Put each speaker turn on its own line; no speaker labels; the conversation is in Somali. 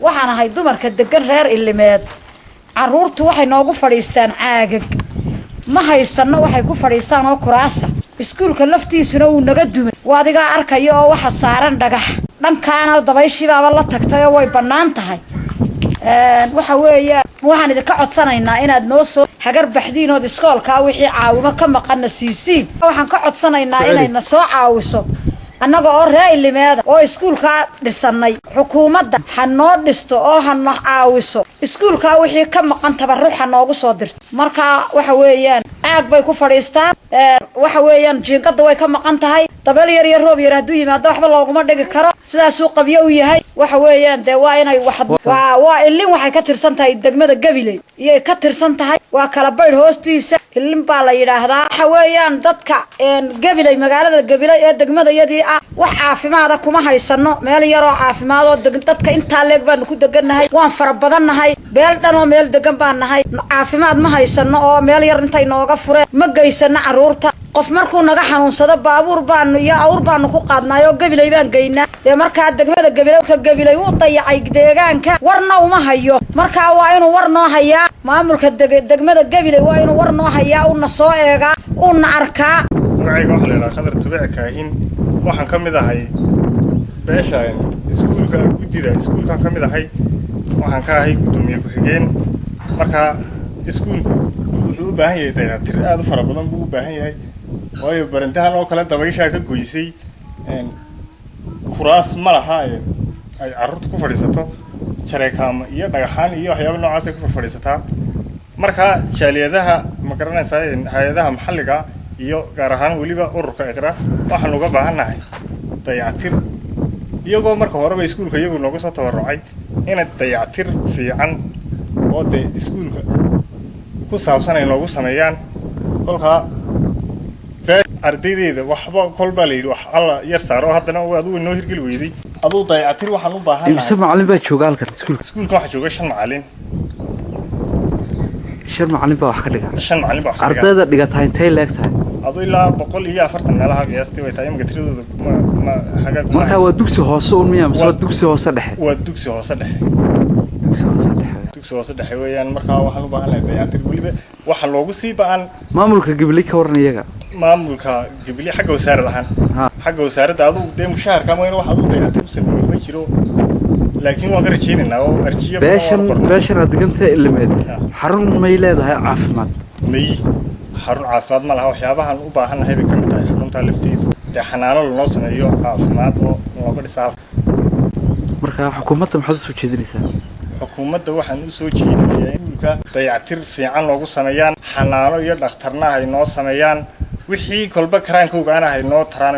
waxaan ahay dumarka degan reer Ilimeed caruurtu waxay noogu fadhiistaan caagag ma haysano waxay ku fadhiistaan oo kuraasa iskuulka laftiisuna uu naga dumay waadiga arkayo oo waxa saaran dhagax dhankaana dabayshibaaba la tagtay way banaan tahay waxa weeyaan waxaan idinka codsanaynaa inaad noo soo hagar baxdiin oo iskoolka wixii caawimo ka maqan siisiin waxaan ka codsanaynaa inayna soo caawiso annaga oo reer Ilimeed oo iskuulka dhisanay xukuumadda hanoo dhisto oo hanno caawiso iskuulka wixii ka maqan tabaruxa noogu soo dirto marka waxa weeyaan aag bay ku fadhiistaan waxa weeyaan jiinqada way ka maqan tahay dabal yar yar roob yar haduu yimaado waxba looguma dhigi karo sidaas uu qabiyo u yahay waxa weeyaan de waa inay waa ilin waxay ka tirsan tahay degmada Gabiley iyo ka tirsan tahay waa kala bayr hoostiisa ilin baa la yiraahdaa waxa weeyaan dadka Gabiley magaalada Gabiley ee degmada yadii wax caafimaad kuma haysano meel yar oo caafimaad oo dadka inta leeg baan ku deganahay waan fara badanahay beel dhan oo meel degan baan nahay caafimaad ma haysano oo meel yar intay nooga fureen ma geysana caruurta qof markuu naga xanuunsado baabuur baan iyo awr baan ku qaadnaayo Gabiley baan geynaa ee marka degmada Gabiley uu dayacay deegaanka warna uma hayo marka waa inuu war noo hayaa maamulka degmada Gabiley waa inuu war noo hayaa una soo eega una arkaa
magacayga waxa la qadar tubic kaahin waxaan kamid ahay beeshaan iskuulka gudida iskuulka kamid ahay waxaan ka ahay gudoomiye ku xigeen marka iskuulku wuxuu u baahan yahay dayactir aad u fara badan buu u baahan yahay waayo barantahan oo kala dabaysha ka goysay kuraas ma laha ay carruurtu ku fadhiisato jareekama iyo dhagaxaan iyo waxyaabo noocaas ay ku fadhiisataa marka jaaliyadaha ma garanaysaa hay'adaha maxalliga iyo gaar ahaan waliba ururka Iqra waxaan uga baahanahay dayactir iyagoo marka horeba iskuulka iyagu nooga soo tabarucay in dayactir fiican oo iskuulka ku saabsan ay noogu sameeyaan kolka ardaydeeda waxba kolba leeyahay wax alla yar saaro haddana uu noo hirgeli weeyday aduu dayactir waxaan u baahanahay
imsa macallin baa jooga halkan
iskuulka waxa jooga 5 macallin
macallin baa wax ka dhiga
5 macallin baa wax ka dhiga
ardayda dhigata intay leegtahay
aduu ilaa 140 meelaha qiyaastii way tahay imka tiradooda ma hagaag
marka waa dugsi hoose oo miyaa soo dugsi hoose dhexe
waa dugsi hoose dhexe weeyaan marka waxaan u baahanahay dayactir waliba waxa loogu sii baan
maamulka Gabiley ka waran iyaga
maamulka Gabiley xagga wasaaradda xagga wasaaradda aduu mushaharka ma inuu wax aduu dayactir u sameeyo ma jiro laakiin waan ka rajaynaynaa oo arjiyo
beeshan adaganta Ilimeed xarun may leedahay caafimaad
may xarun caafimaad ma laha waxyaabahan u baahanahay bay kamid tahay xarunta lafteeda xanaano loo sameeyo caafimaad oo looga dhisaa
marka xukuumadda maxay soo jeedinaysaa
xukuumadda waxaan u soo jeedinayaa inka dayactir fiican loogu sameeyaan xanaano iyo dhakhtarna ay noo sameeyaan wixii kolba karaankooga aan ahay noo taraan